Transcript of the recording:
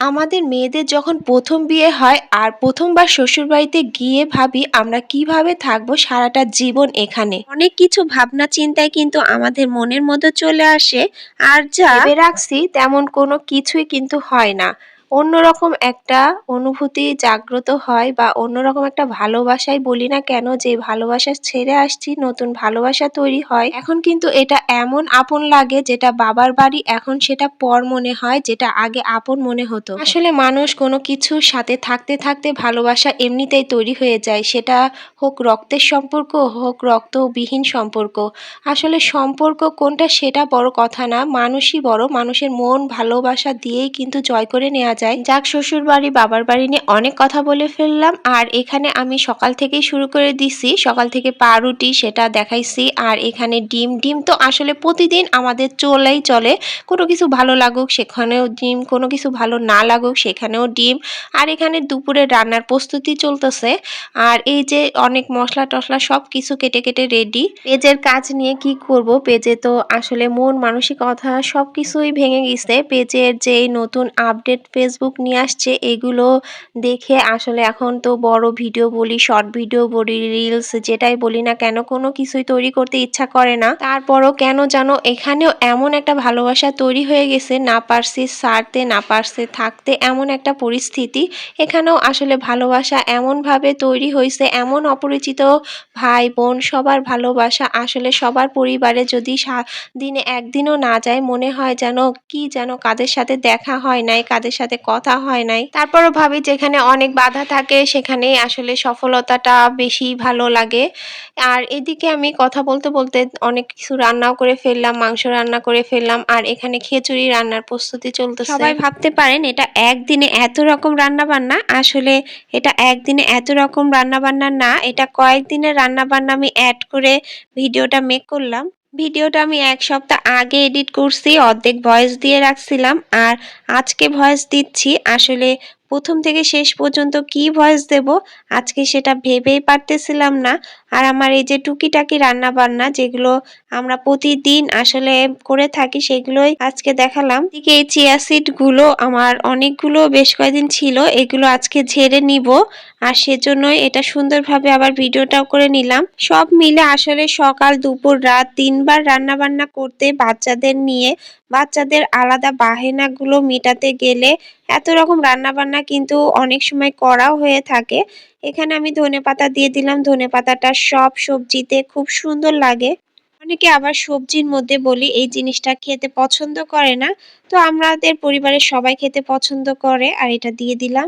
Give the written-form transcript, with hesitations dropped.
আমাদের মেয়েদের যখন প্রথম বিয়ে হয় আর প্রথমবার শ্বশুরবাড়িতে গিয়ে ভাবি আমরা কিভাবে থাকবো সারাটা জীবন এখানে। অনেক কিছু ভাবনা চিন্তায় কিন্তু আমাদের মনের মধ্যে চলে আসে, আর যা ভেবে রাখছি তেমন কোনো কিছুই কিন্তু হয় না। অন্যরকম একটা অনুভূতি জাগ্রত হয় বা অন্যরকম একটা ভালোবাসাই বলি না কেন, যে ভালোবাসা ছেড়ে আসছি নতুন ভালোবাসা তৈরি হয়। এখন কিন্তু এটা এমন আপন লাগে যেটা বাবার বাড়ি এখন সেটা পর মনে হয়, যেটা আগে আপন মনে হতো। আসলে মানুষ কোনো কিছুর সাথে থাকতে থাকতে ভালোবাসা এমনিতেই তৈরি হয়ে যায়, সেটা হোক রক্তের সম্পর্ক হোক রক্তবিহীন সম্পর্ক। আসলে সম্পর্ক কোনটা সেটা বড় কথা না, মানুষই বড়। মানুষের মন ভালোবাসা দিয়েই কিন্তু জয় করে নেওয়া যায়। যাক, শ্বশুর বাড়ি বাবার বাড়ি নিয়ে অনেক কথা বলে ফেললাম। আর এখানে আমি সকাল থেকেই শুরু করে দিছি, সকাল থেকে পাউরুটি সেটা দেখাইছি। আর এখানে ডিম ডিম তো আসলে প্রতিদিন আমাদের চলেই চলে, কোনো কিছু ভালো লাগুক সেখানেও ডিম, কোনো কিছু ভালো না লাগুক সেখানেও ডিম। আর এখানে দুপুরে রান্নার প্রস্তুতি চলতেছে। আর এই যে অনেক মশলা টশলা সব কিছু কেটে কেটে রেডি। পেজের কাজ নিয়ে কি করব, পেজে তো আসলে মন মানসিকতা সব কিছুই ভেঙে গেছে। পেজের যেই নতুন আপডেট ফেসবুক নিয়ে আসছে এগুলো দেখে আসলে এখন তো বড় ভিডিও বলি, শর্ট ভিডিও বলি, রিলস যেটাই বলি না কেন, কোনো কিছুই তৈরি করতে ইচ্ছা করে না। তারপরও কেন জানো এখানেও এমন একটা ভালোবাসা তৈরি হয়ে গেছে, না পারছি ছাড়তে না পারছে থাকতে, এমন একটা পরিস্থিতি। এখানেও আসলে ভালোবাসা এমনভাবে তৈরি হয়েছে, এমন অপরিচিত ভাই বোন সবার ভালোবাসা আসলে সবার পরিবারে যদি দিনে একদিনও না যায় মনে হয় যেন কি যেন কাদের সাথে দেখা হয় নাই, কাদের সাথে কথা হয় নাই। তারপরও ভাবি যেখানে অনেক বাধা থাকে সেখানে আসলে সফলতাটা বেশি ভালো লাগে। আর এদিকে আমি কথা বলতে বলতে অনেক কিছু রান্নাও করে ফেললাম, মাংস রান্না করে ফেললাম। আর এখানে খিচুড়ি রান্নার প্রস্তুতি চলতেছে। সবাই ভাবতে পারেন এটা একদিনে এত রকম রান্না বান্না, আসলে এটা একদিনে এত রকম রান্না বান্না না, এটা কয়েকদিনের রান্না বান্না আমি অ্যাড করে ভিডিওটা মেক করলাম। ভিডিওটা আমি ১ সপ্তাহ আগে এডিট করছি, অর্ধেক ভয়েস দিয়ে রাখছিলাম আর আজকে ভয়েস দিচ্ছি। আসলে প্রথম থেকে শেষ পর্যন্ত কি ভয়েস দেব আজকে সেটা ভেবেই পারতেছিলাম না। আর আমার এই যে টুকিটাকি রান্না বান্না যেগুলো আমরা প্রতিদিন আসলে করে থাকি সেগুলোই আজকে দেখালাম। এদিকে এই চিয়া সিড গুলো আমার অনেকগুলো বেশ কয়েকদিন ছিল, এগুলো আজকে ঝেড়ে নিব। আর সেজন্যই এটা সুন্দরভাবে আবার ভিডিওটাও করে নিলাম। সব মিলে আসলে সকাল দুপুর রাত ৩ বার রান্না বান্না করতে বাচ্চাদের নিয়ে, বাচ্চাদের আলাদা বাহানাগুলো মেটাতে গেলে এত রকম রান্না বান্না কিন্তু অনেক সময় করাও হয়ে থাকে। এখানে আমি ধনেপাতা দিয়ে দিলাম, ধনেপাতাটা সব সবজিতে খুব সুন্দর লাগে। অনেকে আবার সবজির মধ্যে বলি এই জিনিসটা খেতে পছন্দ করে না, তো আমাদের পরিবারের সবাই খেতে পছন্দ করে। আর এটা দিয়ে দিলাম।